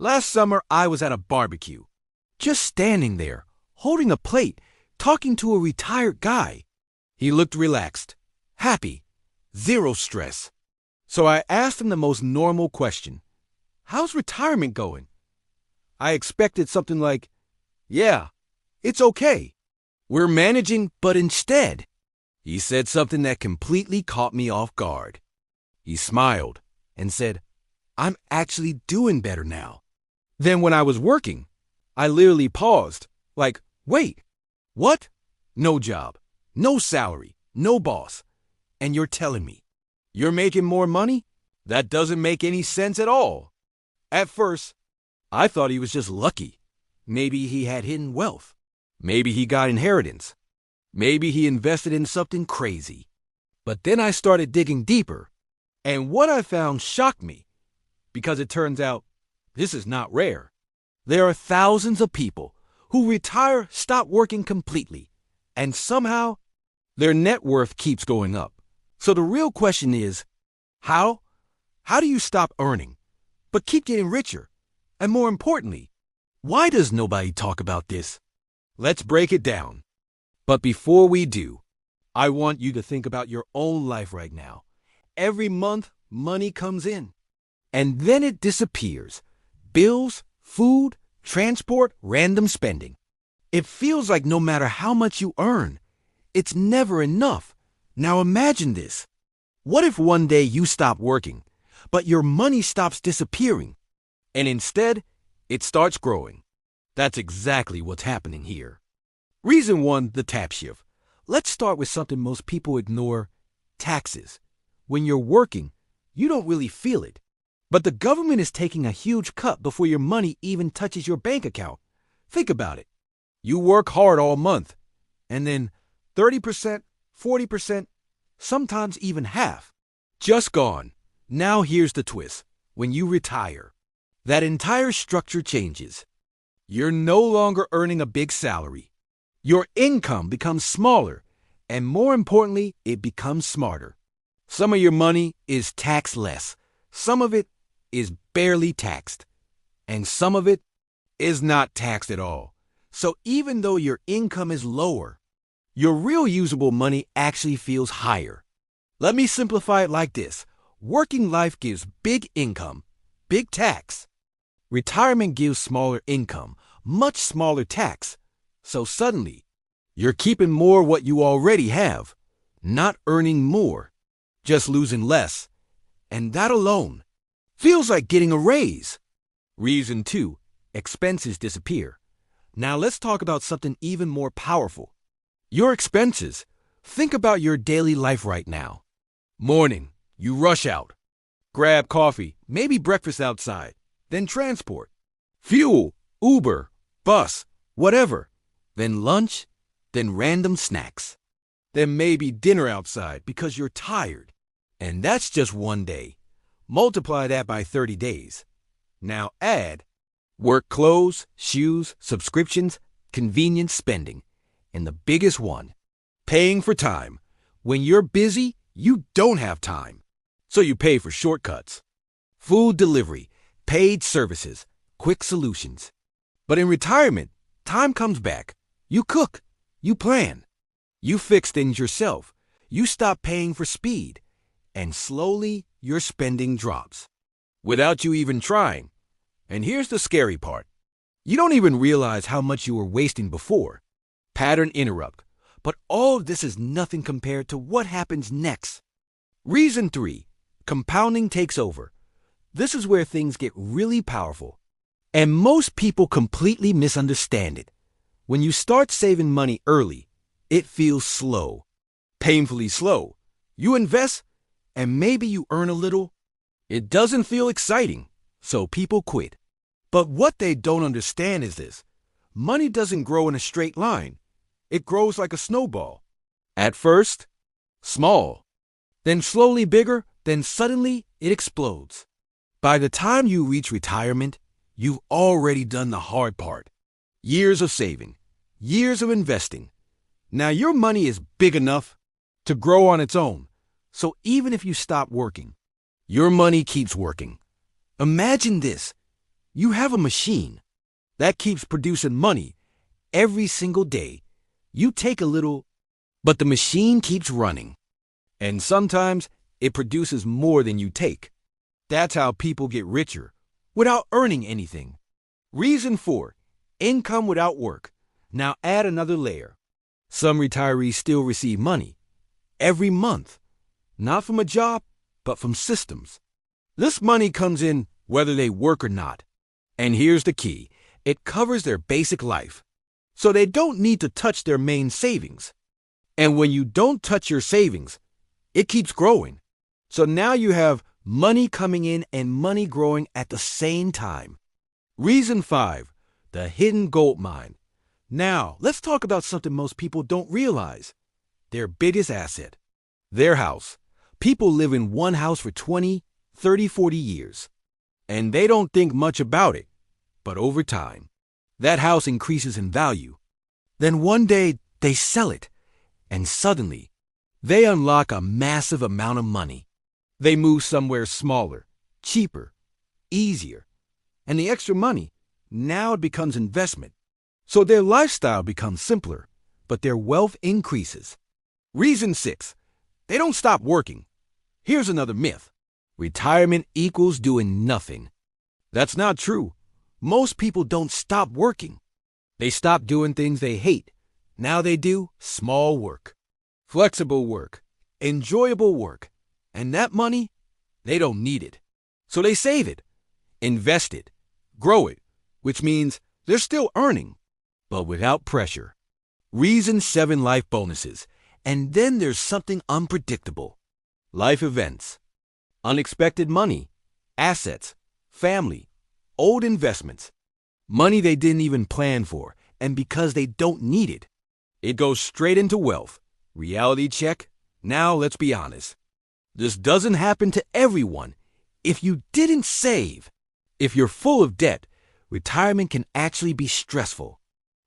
Last summer, I was at a barbecue, just standing there, holding a plate, talking to a retired guy. He looked relaxed, happy, zero stress. So I asked him the most normal question. How's retirement going? I expected something like, yeah, it's okay. We're managing, but instead, he said something that completely caught me off guard. He smiled and said, I'm actually doing better now. Then when I was working, I literally paused, like, wait, what? No job, no salary, no boss. And you're telling me you're making more money? That doesn't make any sense at all. At first, I thought he was just lucky. Maybe he had hidden wealth. Maybe he got inheritance. Maybe he invested in something crazy. But then I started digging deeper, and what I found shocked me, because it turns out this is not rare. There are thousands of people who retire, stop working completely, and somehow their net worth keeps going up. So the real question is, how? How do you stop earning, but keep getting richer? And more importantly, why does nobody talk about this? Let's break it down. But before we do, I want you to think about your own life right now. Every month, money comes in, and then it disappears. Bills, food, transport, random spending. It feels like no matter how much you earn, it's never enough. Now imagine this. What if one day you stop working, but your money stops disappearing, and instead, it starts growing? That's exactly what's happening here. Reason one, the tax shift. Let's start with something most people ignore, taxes. When you're working, you don't really feel it. But the government is taking a huge cut before your money even touches your bank account. Think about it. You work hard all month, and then 30%, 40%, sometimes even half, just gone. Now here's the twist. When you retire, that entire structure changes. You're no longer earning a big salary. Your income becomes smaller, and more importantly, it becomes smarter. Some of your money is taxed less. Some of it is barely taxed, and some of it is not taxed at all. So even though your income is lower, your real usable money actually feels higher. Let me simplify it like this. Working life gives big income, big tax. Retirement gives smaller income, much smaller tax. So suddenly, you're keeping more what you already have, not earning more, just losing less. And that alone feels like getting a raise. Reason two, expenses disappear. Now let's talk about something even more powerful. Your expenses. Think about your daily life right now. Morning, you rush out. Grab coffee, maybe breakfast outside, then transport. Fuel, Uber, bus, whatever. Then lunch, then random snacks. Then maybe dinner outside because you're tired. And that's just one day. Multiply that by 30 days. Now add work clothes, shoes, subscriptions, convenience spending. And the biggest one, paying for time. When you're busy, you don't have time. So you pay for shortcuts. Food delivery, paid services, quick solutions. But in retirement, time comes back. You cook, you plan, you fix things yourself. You stop paying for speed. And slowly, your spending drops without you even trying. And here's the scary part. You don't even realize how much you were wasting before. Pattern interrupt. But all of this is nothing compared to what happens next. Reason three, compounding takes over. This is where things get really powerful. And most people completely misunderstand it. When you start saving money early, it feels slow, painfully slow. You invest, and maybe you earn a little. It doesn't feel exciting, so people quit. But what they don't understand is this. Money doesn't grow in a straight line. It grows like a snowball. At first, small. Then slowly bigger, then suddenly it explodes. By the time you reach retirement, you've already done the hard part. Years of saving, years of investing. Now your money is big enough to grow on its own. So even if you stop working, your money keeps working. Imagine this. You have a machine that keeps producing money every single day. You take a little, but the machine keeps running. And sometimes it produces more than you take. That's how people get richer without earning anything. Reason 4, income without work. Now add another layer. Some retirees still receive money every month, not from a job, but from systems. This money comes in whether they work or not. And here's the key. It covers their basic life, so they don't need to touch their main savings. And when you don't touch your savings, it keeps growing. So now you have money coming in and money growing at the same time. Reason 5, the hidden gold mine. Now, let's talk about something most people don't realize. Their biggest asset, their house. People live in one house for 20, 30, 40 years, and they don't think much about it. But over time, that house increases in value. Then one day, they sell it, and suddenly, they unlock a massive amount of money. They move somewhere smaller, cheaper, easier. And the extra money, now it becomes investment. So their lifestyle becomes simpler, but their wealth increases. Reason 6, they don't stop working. Here's another myth. Retirement equals doing nothing. That's not true. Most people don't stop working. They stop doing things they hate. Now they do small work, flexible work, enjoyable work. And that money, they don't need it. So they save it, invest it, grow it, which means they're still earning, but without pressure. Reason 7, life bonuses. And then there's something unpredictable. Life events, unexpected money, assets, family, old investments, money they didn't even plan for, and because they don't need it, it goes straight into wealth. Reality check. Now let's be honest. This doesn't happen to everyone. If you didn't save, if you're full of debt, retirement can actually be stressful.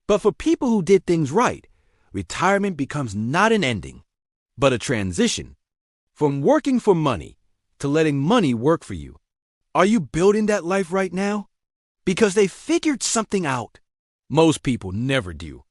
But for people who did things right, retirement becomes not an ending, but a transition. From working for money to letting money work for you. Are you building that life right now? Because they figured something out. Most people never do.